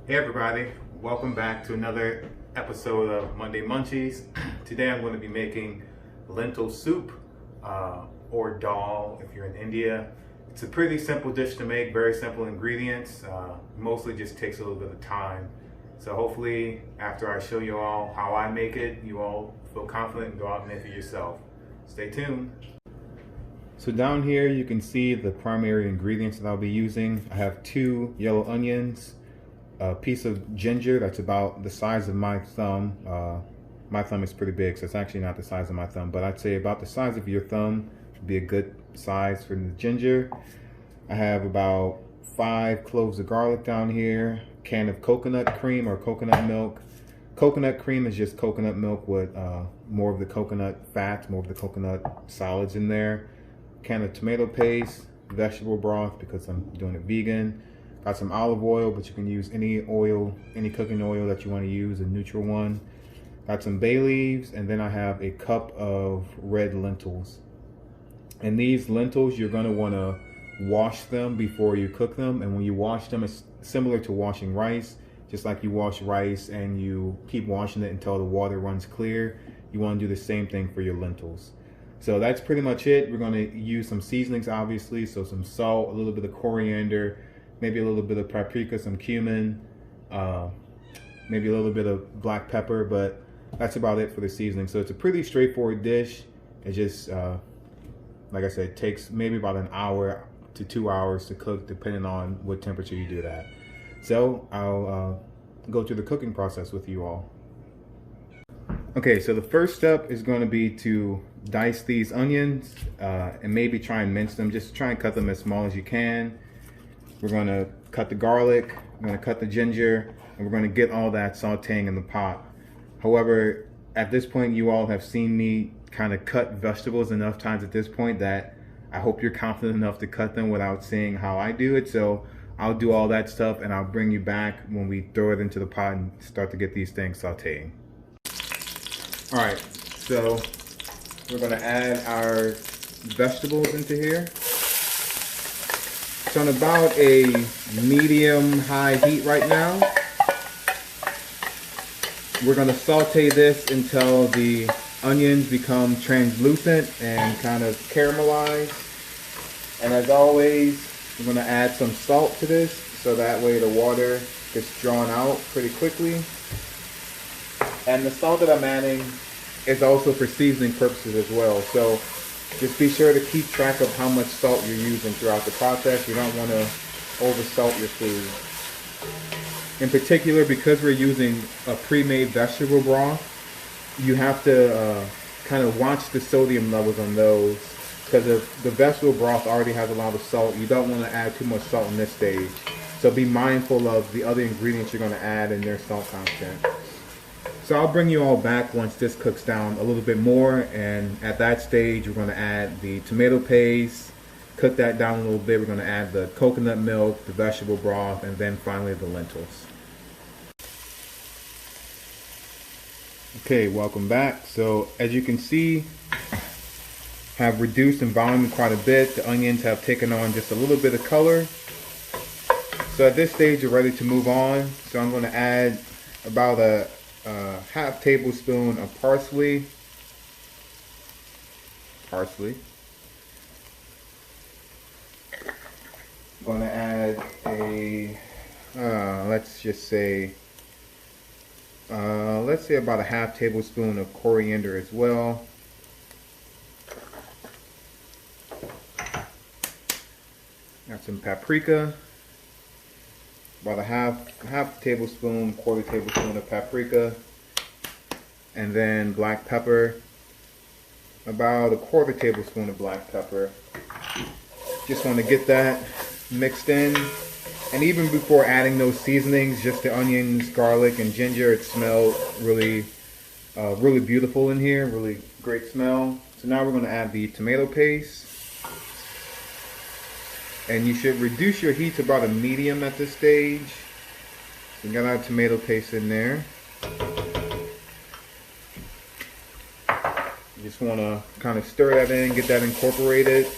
Hey everybody, welcome back to another episode of Monday Munchies. Today I'm going to be making lentil soup or dal if you're in India. It's a pretty simple dish to make, very simple ingredients, mostly just takes a little bit of time. So hopefully after I show you all how I make it, you all feel confident and go out and make it yourself. Stay tuned. So down here you can see the primary ingredients that I'll be using. I have 2 yellow onions, a piece of ginger that's about the size of my thumb. My thumb is pretty big, so it's actually not the size of my thumb, but I'd say about the size of your thumb would be a good size for the ginger. I have about 5 cloves of garlic down here, a can of coconut cream or coconut milk. Coconut cream is just coconut milk with more of the coconut fat, more of the coconut solids in there. A can of tomato paste, vegetable broth because I'm doing it vegan. Got some olive oil, but you can use any oil, any cooking oil that you want to use, a neutral one. Got some bay leaves, and then I have a cup of red lentils. And these lentils, you're going to want to wash them before you cook them. And when you wash them, it's similar to washing rice. Just like you wash rice and you keep washing it until the water runs clear, you want to do the same thing for your lentils. So that's pretty much it. We're going to use some seasonings, obviously. So some salt, a little bit of coriander, maybe a little bit of paprika, some cumin, maybe a little bit of black pepper, but that's about it for the seasoning. So it's a pretty straightforward dish. It just, like I said, it takes maybe about an hour to 2 hours to cook, depending on what temperature you do that. So I'll go through the cooking process with you all. Okay, so the first step is going to be to dice these onions and maybe try and mince them. Just try and cut them as small as you can. We're going to cut the garlic, we're going to cut the ginger, and we're going to get all that sauteing in the pot. However, at this point, you all have seen me kind of cut vegetables enough times at this point that I hope you're confident enough to cut them without seeing how I do it. So I'll do all that stuff and I'll bring you back when we throw it into the pot and start to get these things sauteing. All right, so we're going to add our vegetables into here. It's on about a medium-high heat right now. We're going to saute this until the onions become translucent and kind of caramelized. And as always, we're going to add some salt to this so that way the water gets drawn out pretty quickly. And the salt that I'm adding is also for seasoning purposes as well. So just be sure to keep track of how much salt you're using throughout the process. You don't want to oversalt your food. In particular, because we're using a pre-made vegetable broth, you have to kind of watch the sodium levels on those, because if the vegetable broth already has a lot of salt, you don't want to add too much salt in this stage. So be mindful of the other ingredients you're going to add and their salt content. So I'll bring you all back once this cooks down a little bit more, and at that stage we're going to add the tomato paste, cook that down a little bit. We're going to add the coconut milk, the vegetable broth, and then finally the lentils. Okay, welcome back. So as you can see, have reduced in volume quite a bit. The onions have taken on just a little bit of color. So at this stage you're ready to move on. So I'm going to add about a half tablespoon of parsley. I'm going to add a, let's say about a half tablespoon of coriander as well. Got some paprika. About a half tablespoon, quarter tablespoon of paprika, and then black pepper, about a quarter tablespoon of black pepper. Just want to get that mixed in, and even before adding those seasonings, just the onions, garlic, and ginger, it smelled really beautiful in here, really great smell. So now we're going to add the tomato paste. And you should reduce your heat to about a medium at this stage. So we got our tomato paste in there. You just want to kind of stir that in, get that incorporated.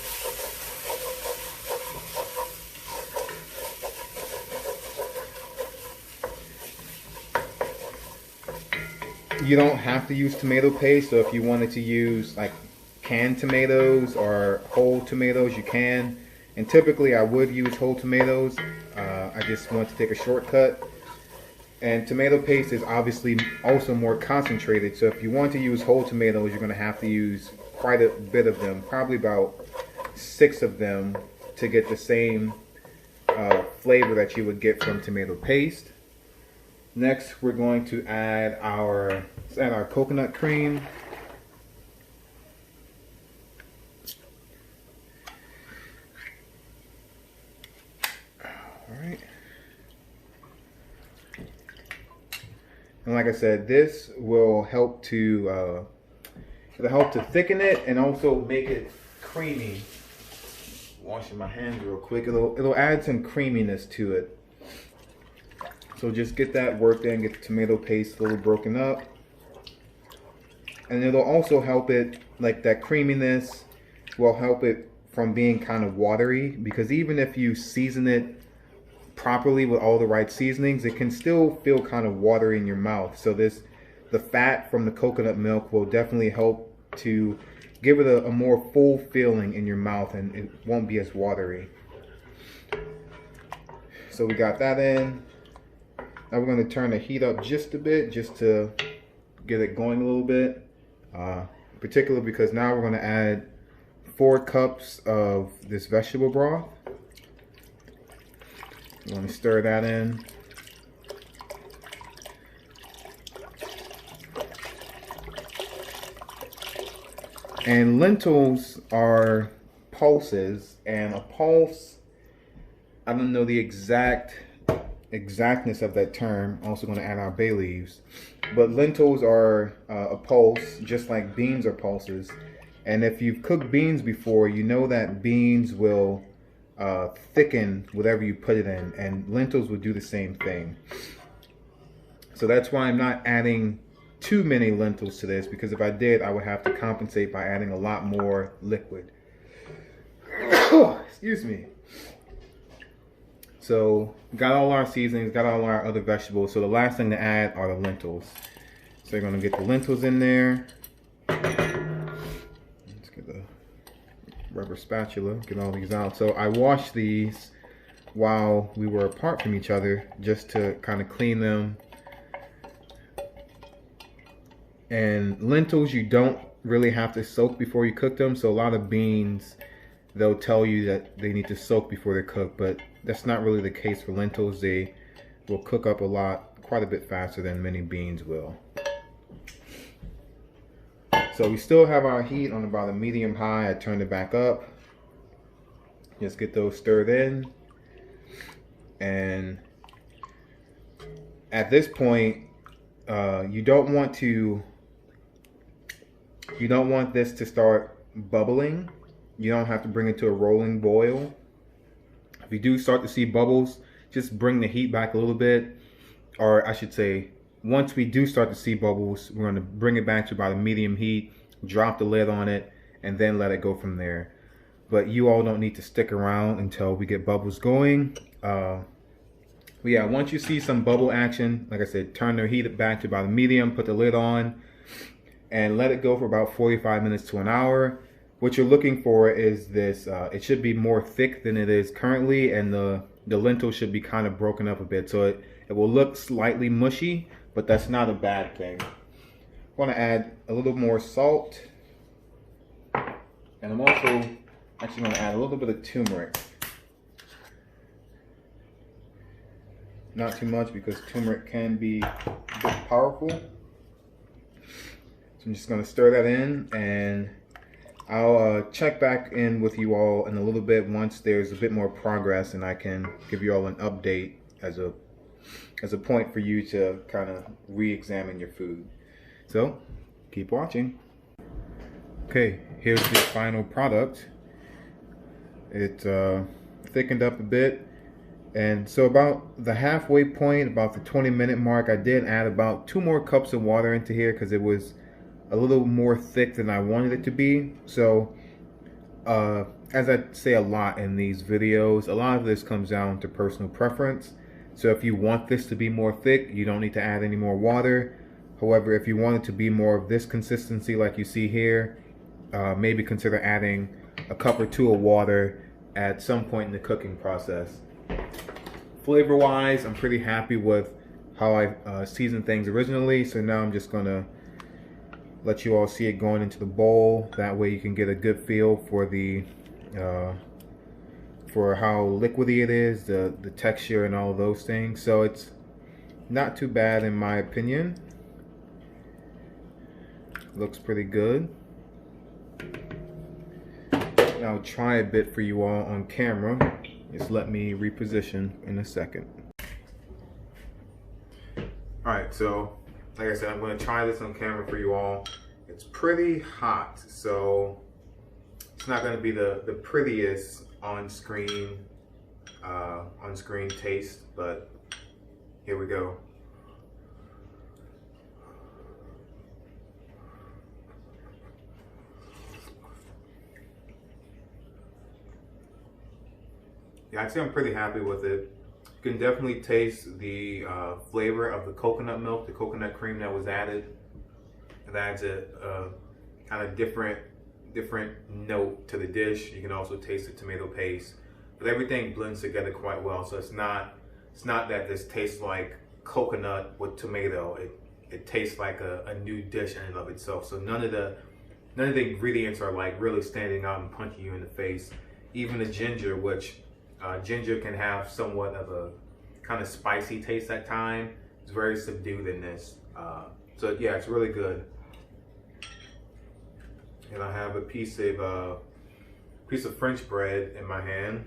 You don't have to use tomato paste, so if you wanted to use like canned tomatoes or whole tomatoes, you can. And typically I would use whole tomatoes. I just want to take a shortcut. And tomato paste is obviously also more concentrated, so if you want to use whole tomatoes, you're going to have to use quite a bit of them, probably about 6 of them, to get the same flavor that you would get from tomato paste. Next, we're going to add our coconut cream. All right. And like I said, this will help to thicken it and also make it creamy. Washing my hands real quick, it'll add some creaminess to it. So just get that worked in, get the tomato paste a little broken up. And it'll also help it, like that creaminess will help it from being kind of watery, because even if you season it properly with all the right seasonings, it can still feel kind of watery in your mouth. So the fat from the coconut milk will definitely help to give it a more full feeling in your mouth, and it won't be as watery. So we got that in. Now we're going to turn the heat up just a bit, just to get it going a little bit. Particularly because now we're going to add 4 cups of this vegetable broth. You want to stir that in. And lentils are pulses, and a pulse, I don't know the exactness of that term. I'm also going to add our bay leaves. But lentils are a pulse, just like beans are pulses. And if you've cooked beans before, you know that beans will thicken whatever you put it in, and lentils will do the same thing. So that's why I'm not adding too many lentils to this, because if I did, I would have to compensate by adding a lot more liquid. Excuse me. So got all our seasonings, got all our other vegetables, so the last thing to add are the lentils. So you're going to get the lentils in there. Let's get the rubber spatula, get all these out. So I washed these while we were apart from each other, just to kind of clean them. And lentils, you don't really have to soak before you cook them. So a lot of beans, they'll tell you that they need to soak before they're cooked, but that's not really the case for lentils. They will cook up quite a bit faster than many beans will. So we still have our heat on about a medium high. I turned it back up. Just get those stirred in. And at this point, you don't want this to start bubbling. You don't have to bring it to a rolling boil. If you do start to see bubbles, just bring the heat back a little bit. Or I should say, once we do start to see bubbles, we're going to bring it back to about a medium heat, drop the lid on it, and then let it go from there. But you all don't need to stick around until we get bubbles going. But yeah, once you see some bubble action, like I said, turn the heat back to about a medium, put the lid on, and let it go for about 45 minutes to an hour. What you're looking for is this, it should be more thick than it is currently, and the lentil should be kind of broken up a bit. So it will look slightly mushy, but that's not a bad thing. I want to add a little more salt. And I'm also actually going to add a little bit of turmeric. Not too much, because turmeric can be a bit powerful. So I'm just going to stir that in, and I'll check back in with you all in a little bit once there's a bit more progress, and I can give you all an update as a point for you to kind of re-examine your food. So keep watching. Okay, here's the final product. It thickened up a bit, and so about the halfway point, about the 20-minute mark, I did add about 2 more cups of water into here, because it was a little more thick than I wanted it to be. So as I say a lot in these videos, a lot of this comes down to personal preference. So if you want this to be more thick, you don't need to add any more water. However, if you want it to be more of this consistency like you see here, maybe consider adding a cup or two of water at some point in the cooking process. Flavor wise, I'm pretty happy with how I seasoned things originally, so now I'm just gonna let you all see it going into the bowl. That way you can get a good feel for the for how liquidy it is, the texture and all of those things. So it's not too bad in my opinion. Looks pretty good. I'll try a bit for you all on camera. Just let me reposition in a second. Alright, so like I said, I'm going to try this on camera for you all. It's pretty hot, so it's not going to be the prettiest on-screen taste, but here we go. Yeah, I'd say I'm pretty happy with it. You can definitely taste the flavor of the coconut milk, the coconut cream that was added. It adds a kind of different note to the dish. You can also taste the tomato paste, but everything blends together quite well. So it's not that this tastes like coconut with tomato. It tastes like a new dish in and of itself. So none of the ingredients are like really standing out and punching you in the face. Even the ginger, which ginger can have somewhat of a kind of spicy taste at times. It's very subdued in this. So yeah, it's really good. And I have a piece of French bread in my hand.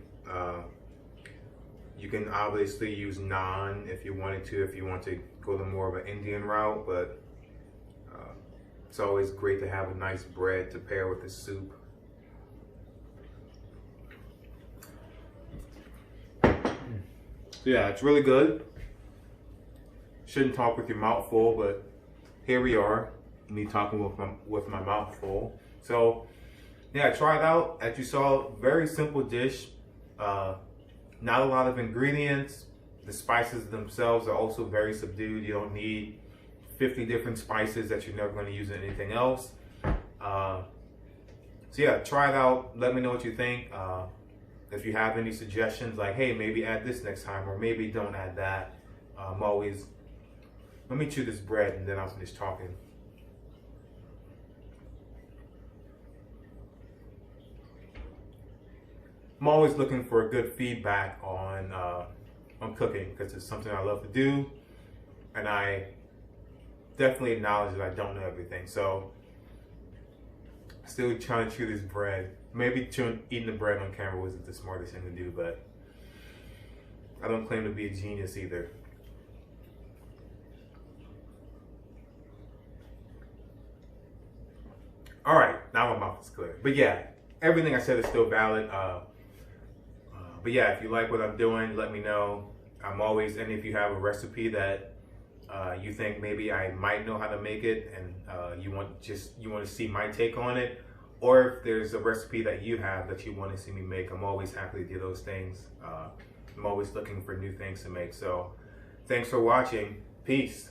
You can obviously use naan if you wanted to, if you want to go the more of an Indian route, but it's always great to have a nice bread to pair with the soup. Yeah, it's really good. Shouldn't talk with your mouth full, but here we are, me talking with my mouth full. So yeah, try it out. As you saw, very simple dish. Not a lot of ingredients. The spices themselves are also very subdued. You don't need 50 different spices that you're never going to use in anything else. So yeah, try it out. Let me know what you think. If you have any suggestions, like, hey, maybe add this next time, or maybe don't add that. Let me chew this bread and then I'll finish talking. I'm always looking for good feedback on cooking, because it's something I love to do, and I definitely acknowledge that I don't know everything. So still trying to chew this bread. Maybe eating the bread on camera wasn't the smartest thing to do, but I don't claim to be a genius either. All right, now my mouth is clear. But yeah, everything I said is still valid. But yeah, if you like what I'm doing, let me know. I'm always, and if you have a recipe that you think maybe I might know how to make it, and you want to see my take on it, or if there's a recipe that you have that you want to see me make, I'm always happy to do those things. I'm always looking for new things to make. So thanks for watching. Peace.